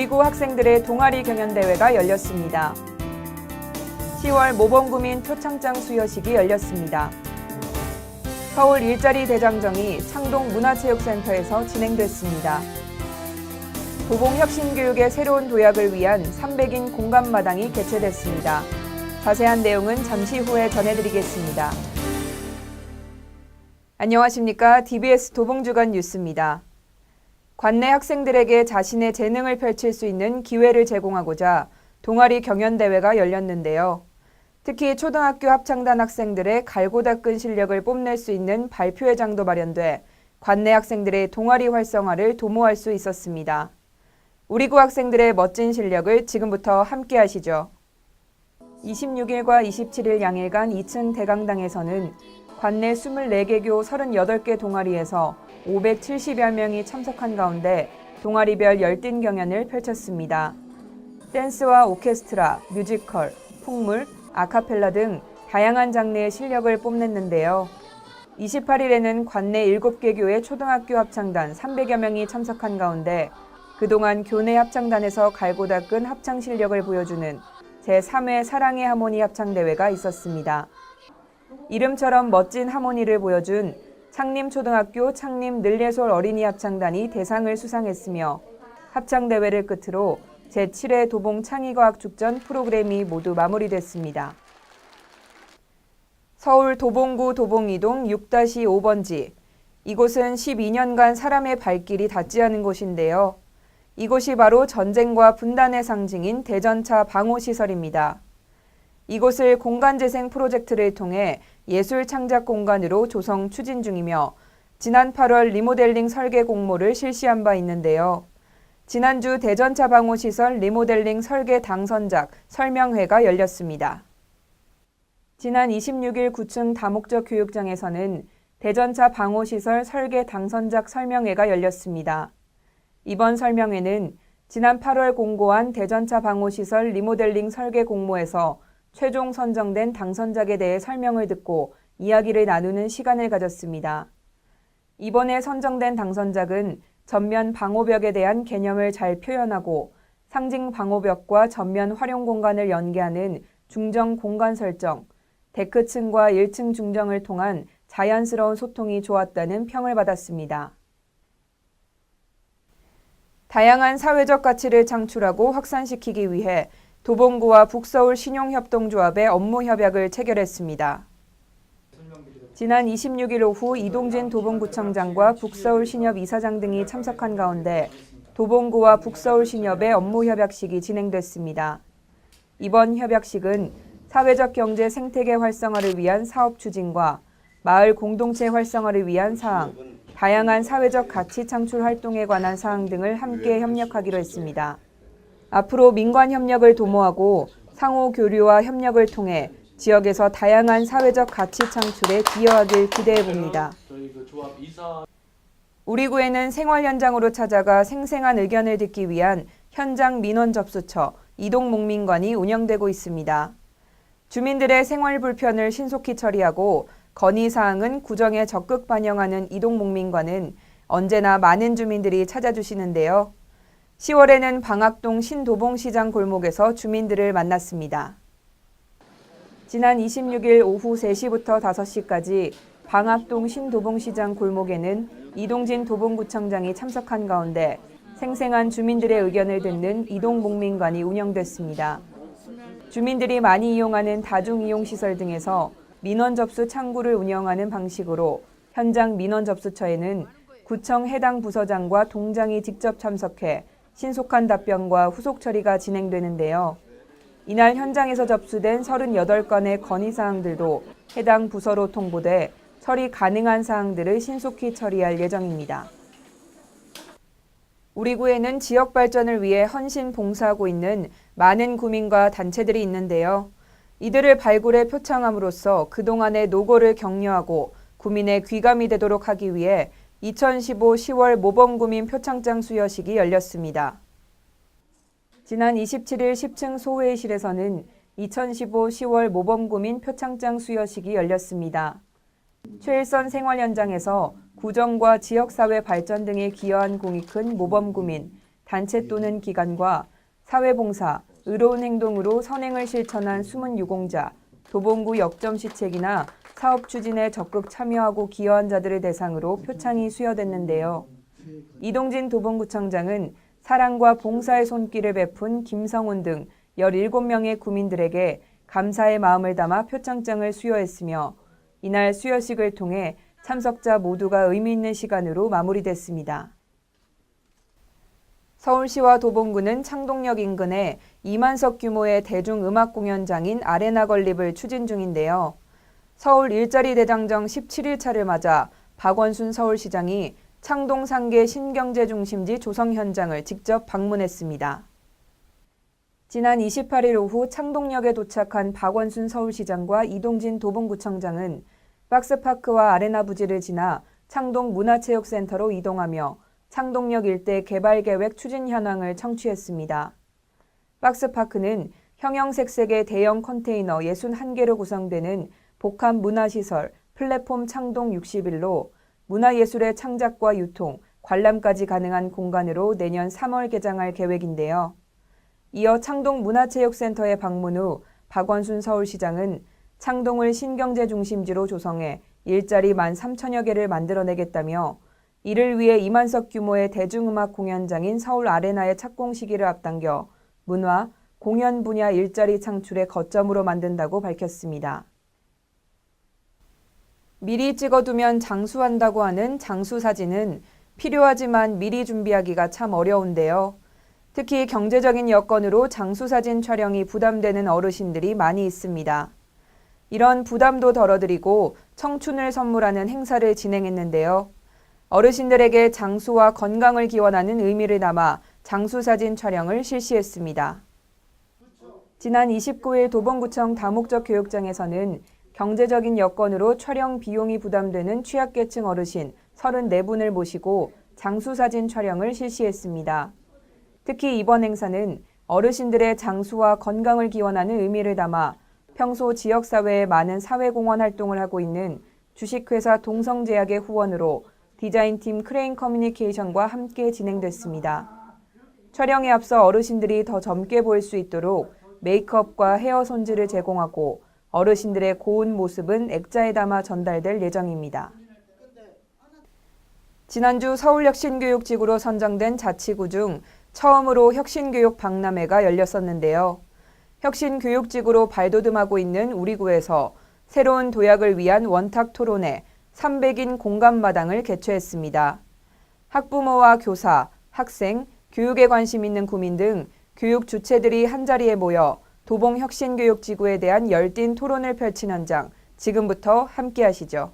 우리고 학생들의 동아리 경연대회가 열렸습니다. 10월 모범구민 표창장 수여식이 열렸습니다. 서울 일자리 대장정이 창동 문화체육센터에서 진행됐습니다. 도봉혁신교육의 새로운 도약을 위한 300인 공감마당이 개최됐습니다. 자세한 내용은 잠시 후에 전해드리겠습니다. 안녕하십니까? DBS 도봉주간 뉴스입니다. 관내 학생들에게 자신의 재능을 펼칠 수 있는 기회를 제공하고자 동아리 경연대회가 열렸는데요. 특히 초등학교 합창단 학생들의 갈고 닦은 실력을 뽐낼 수 있는 발표회장도 마련돼 관내 학생들의 동아리 활성화를 도모할 수 있었습니다. 우리고 학생들의 멋진 실력을 지금부터 함께 하시죠. 26일과 27일 양일간 2층 대강당에서는 관내 24개 교 38개 동아리에서 570여 명이 참석한 가운데 동아리별 열띤 경연을 펼쳤습니다. 댄스와 오케스트라, 뮤지컬, 풍물, 아카펠라 등 다양한 장르의 실력을 뽐냈는데요. 28일에는 관내 7개 교의 초등학교 합창단 300여 명이 참석한 가운데 그동안 교내 합창단에서 갈고 닦은 합창 실력을 보여주는 제3회 사랑의 하모니 합창대회가 있었습니다. 이름처럼 멋진 하모니를 보여준 창림초등학교 창림 늘예솔 어린이 합창단이 대상을 수상했으며 합창대회를 끝으로 제7회 도봉 창의과학축전 프로그램이 모두 마무리됐습니다. 서울 도봉구 도봉이동 6-5번지. 이곳은 12년간 사람의 발길이 닿지 않은 곳인데요. 이곳이 바로 전쟁과 분단의 상징인 대전차 방호시설입니다. 이곳을 공간재생 프로젝트를 통해 예술 창작 공간으로 조성 추진 중이며 지난 8월 리모델링 설계 공모를 실시한 바 있는데요. 지난주 대전차 방호시설 리모델링 설계 당선작 설명회가 열렸습니다. 지난 26일 구층 다목적 교육장에서는 대전차 방호시설 설계 당선작 설명회가 열렸습니다. 이번 설명회는 지난 8월 공고한 대전차 방호시설 리모델링 설계 공모에서 최종 선정된 당선작에 대해 설명을 듣고 이야기를 나누는 시간을 가졌습니다. 이번에 선정된 당선작은 전면 방호벽에 대한 개념을 잘 표현하고 상징 방호벽과 전면 활용 공간을 연계하는 중정 공간 설정, 데크층과 1층 중정을 통한 자연스러운 소통이 좋았다는 평을 받았습니다. 다양한 사회적 가치를 창출하고 확산시키기 위해 도봉구와 북서울 신용협동조합의 업무 협약을 체결했습니다. 지난 26일 오후 이동진 도봉구청장과 북서울신협 이사장 등이 참석한 가운데 도봉구와 북서울신협의 업무 협약식이 진행됐습니다. 이번 협약식은 사회적 경제 생태계 활성화를 위한 사업 추진과 마을 공동체 활성화를 위한 사항, 다양한 사회적 가치 창출 활동에 관한 사항 등을 함께 협력하기로 했습니다. 앞으로 민관 협력을 도모하고 상호 교류와 협력을 통해 지역에서 다양한 사회적 가치 창출에 기여하길 기대해 봅니다. 우리구에는 생활 현장으로 찾아가 생생한 의견을 듣기 위한 현장 민원 접수처 이동목민관이 운영되고 있습니다. 주민들의 생활 불편을 신속히 처리하고 건의사항은 구정에 적극 반영하는 이동목민관은 언제나 많은 주민들이 찾아주시는데요. 10월에는 방학동 신도봉시장 골목에서 주민들을 만났습니다. 지난 26일 오후 3시부터 5시까지 방학동 신도봉시장 골목에는 이동진 도봉구청장이 참석한 가운데 생생한 주민들의 의견을 듣는 이동목민관이 운영됐습니다. 주민들이 많이 이용하는 다중이용시설 등에서 민원 접수 창구를 운영하는 방식으로 현장 민원 접수처에는 구청 해당 부서장과 동장이 직접 참석해 신속한 답변과 후속 처리가 진행되는데요. 이날 현장에서 접수된 38건의 건의사항들도 해당 부서로 통보돼 처리 가능한 사항들을 신속히 처리할 예정입니다. 우리구에는 지역 발전을 위해 헌신 봉사하고 있는 많은 구민과 단체들이 있는데요. 이들을 발굴해 표창함으로써 그동안의 노고를 격려하고 구민의 귀감이 되도록 하기 위해 2015 10월 모범구민 표창장 수여식이 열렸습니다. 지난 27일 10층 소회의실에서는 2015 10월 모범구민 표창장 수여식이 열렸습니다. 최일선 생활 현장에서 구정과 지역사회 발전 등에 기여한 공이 큰 모범구민, 단체 또는 기관과 사회봉사, 의로운 행동으로 선행을 실천한 숨은 유공자, 도봉구 역점 시책이나 사업 추진에 적극 참여하고 기여한 자들을 대상으로 표창이 수여됐는데요. 이동진 도봉구청장은 사랑과 봉사의 손길을 베푼 김성훈 등 17명의 구민들에게 감사의 마음을 담아 표창장을 수여했으며 이날 수여식을 통해 참석자 모두가 의미 있는 시간으로 마무리됐습니다. 서울시와 도봉구는 창동역 인근에 2만석 규모의 대중음악 공연장인 아레나 건립을 추진 중인데요. 서울 일자리 대장정 17일차를 맞아 박원순 서울시장이 창동 상계 신경제중심지 조성 현장을 직접 방문했습니다. 지난 28일 오후 창동역에 도착한 박원순 서울시장과 이동진 도봉구청장은 박스파크와 아레나 부지를 지나 창동 문화체육센터로 이동하며 창동역 일대 개발 계획 추진 현황을 청취했습니다. 박스파크는 형형색색의 대형 컨테이너 61개로 구성되는 복합 문화시설 플랫폼 창동 61로 문화예술의 창작과 유통, 관람까지 가능한 공간으로 내년 3월 개장할 계획인데요. 이어 창동 문화체육센터에 방문 후 박원순 서울시장은 창동을 신경제 중심지로 조성해 일자리 13,000여 개를 만들어내겠다며 이를 위해 2만석 규모의 대중음악 공연장인 서울 아레나의 착공 시기를 앞당겨 문화, 공연 분야 일자리 창출의 거점으로 만든다고 밝혔습니다. 미리 찍어두면 장수한다고 하는 장수 사진은 필요하지만 미리 준비하기가 참 어려운데요. 특히 경제적인 여건으로 장수 사진 촬영이 부담되는 어르신들이 많이 있습니다. 이런 부담도 덜어드리고 청춘을 선물하는 행사를 진행했는데요. 어르신들에게 장수와 건강을 기원하는 의미를 담아 장수사진 촬영을 실시했습니다. 지난 29일 도봉구청 다목적 교육장에서는 경제적인 여건으로 촬영 비용이 부담되는 취약계층 어르신 34분을 모시고 장수사진 촬영을 실시했습니다. 특히 이번 행사는 어르신들의 장수와 건강을 기원하는 의미를 담아 평소 지역사회에 많은 사회공헌 활동을 하고 있는 주식회사 동성제약의 후원으로 디자인팀 크레인 커뮤니케이션과 함께 진행됐습니다. 촬영에 앞서 어르신들이 더 젊게 보일 수 있도록 메이크업과 헤어 손질을 제공하고 어르신들의 고운 모습은 액자에 담아 전달될 예정입니다. 지난주 서울혁신교육지구로 선정된 자치구 중 처음으로 혁신교육 박람회가 열렸었는데요. 혁신교육지구로 발돋움하고 있는 우리 구에서 새로운 도약을 위한 원탁 토론회 300인 공감마당을 개최했습니다. 학부모와 교사, 학생, 교육에 관심 있는 구민 등 교육 주체들이 한자리에 모여 도봉혁신교육지구에 대한 열띤 토론을 펼친 현장, 지금부터 함께 하시죠.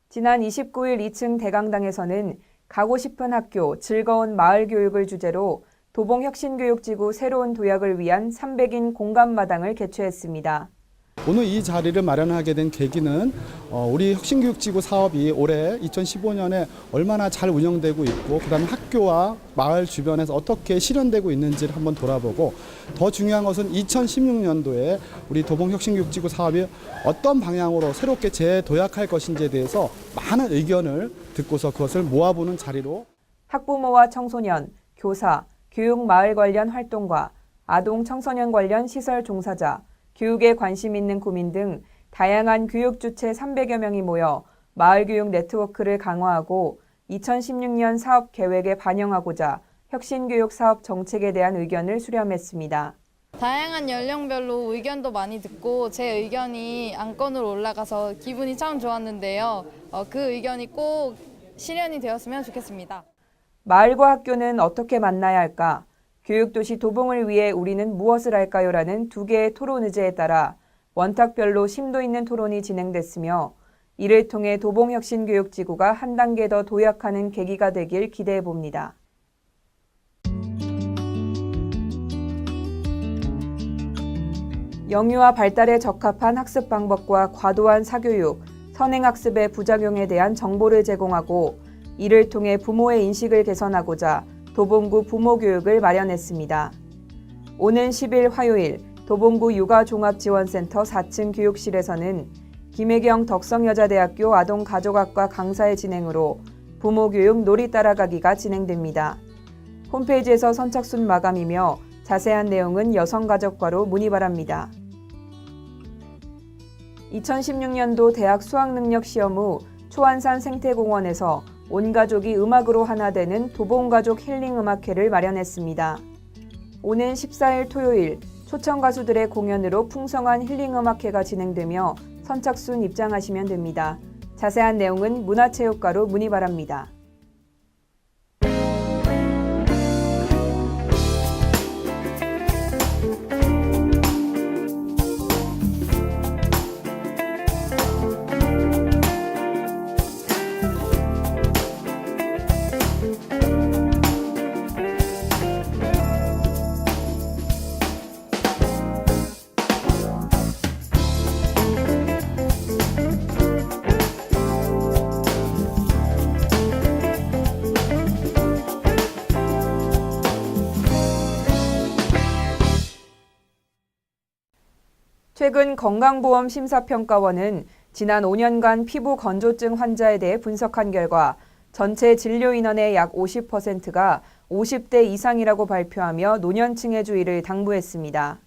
지난 29일 2층 대강당에서는 가고 싶은 학교, 즐거운 마을 교육을 주제로 도봉혁신교육지구 새로운 도약을 위한 300인 공감마당을 개최했습니다. 오늘 이 자리를 마련하게 된 계기는 우리 혁신교육지구 사업이 올해 2015년에 얼마나 잘 운영되고 있고 그다음에 학교와 마을 주변에서 어떻게 실현되고 있는지를 한번 돌아보고 더 중요한 것은 2016년도에 우리 도봉혁신교육지구 사업이 어떤 방향으로 새롭게 재도약할 것인지에 대해서 많은 의견을 듣고서 그것을 모아보는 자리로 학부모와 청소년, 교사, 교육 마을 관련 활동가, 아동 청소년 관련 시설 종사자, 교육에 관심 있는 구민 등 다양한 교육 주체 300여 명이 모여 마을 교육 네트워크를 강화하고 2016년 사업 계획에 반영하고자 혁신교육 사업 정책에 대한 의견을 수렴했습니다. 다양한 연령별로 의견도 많이 듣고 제 의견이 안건으로 올라가서 기분이 참 좋았는데요. 그 의견이 꼭 실현이 되었으면 좋겠습니다. 마을과 학교는 어떻게 만나야 할까? 교육도시 도봉을 위해 우리는 무엇을 할까요? 라는 두 개의 토론 의제에 따라 원탁별로 심도 있는 토론이 진행됐으며 이를 통해 도봉혁신교육지구가 한 단계 더 도약하는 계기가 되길 기대해 봅니다. 영유아 발달에 적합한 학습 방법과 과도한 사교육, 선행학습의 부작용에 대한 정보를 제공하고 이를 통해 부모의 인식을 개선하고자 도봉구 부모교육을 마련했습니다. 오는 10일 화요일 도봉구 육아종합지원센터 4층 교육실에서는 김혜경 덕성여자대학교 아동가족학과 강사의 진행으로 부모교육 놀이 따라가기가 진행됩니다. 홈페이지에서 선착순 마감이며 자세한 내용은 여성가족과로 문의 바랍니다. 2016년도 대학 수학능력시험 후 초안산 생태공원에서 온 가족이 음악으로 하나 되는 도봉가족 힐링음악회를 마련했습니다. 오는 14일 토요일 초청 가수들의 공연으로 풍성한 힐링음악회가 진행되며 선착순 입장하시면 됩니다. 자세한 내용은 문화체육과로 문의 바랍니다. 최근 건강보험심사평가원은 지난 5년간 피부 건조증 환자에 대해 분석한 결과 전체 진료 인원의 약 50%가 50대 이상이라고 발표하며 노년층의 주의를 당부했습니다.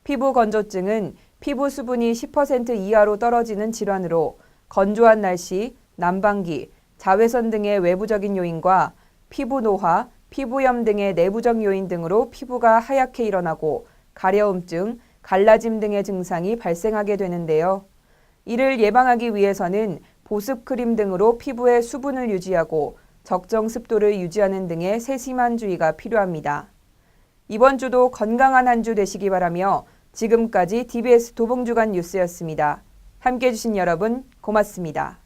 피부 건조증은 피부 수분이 10% 이하로 떨어지는 질환으로 건조한 날씨, 난방기, 자외선 등의 외부적인 요인과 피부 노화, 피부염 등의 내부적 요인 등으로 피부가 하얗게 일어나고 가려움증, 갈라짐 등의 증상이 발생하게 되는데요. 이를 예방하기 위해서는 보습크림 등으로 피부의 수분을 유지하고 적정 습도를 유지하는 등의 세심한 주의가 필요합니다. 이번 주도 건강한 한 주 되시기 바라며 지금까지 TBS 도봉주간 뉴스였습니다. 함께해 주신 여러분 고맙습니다.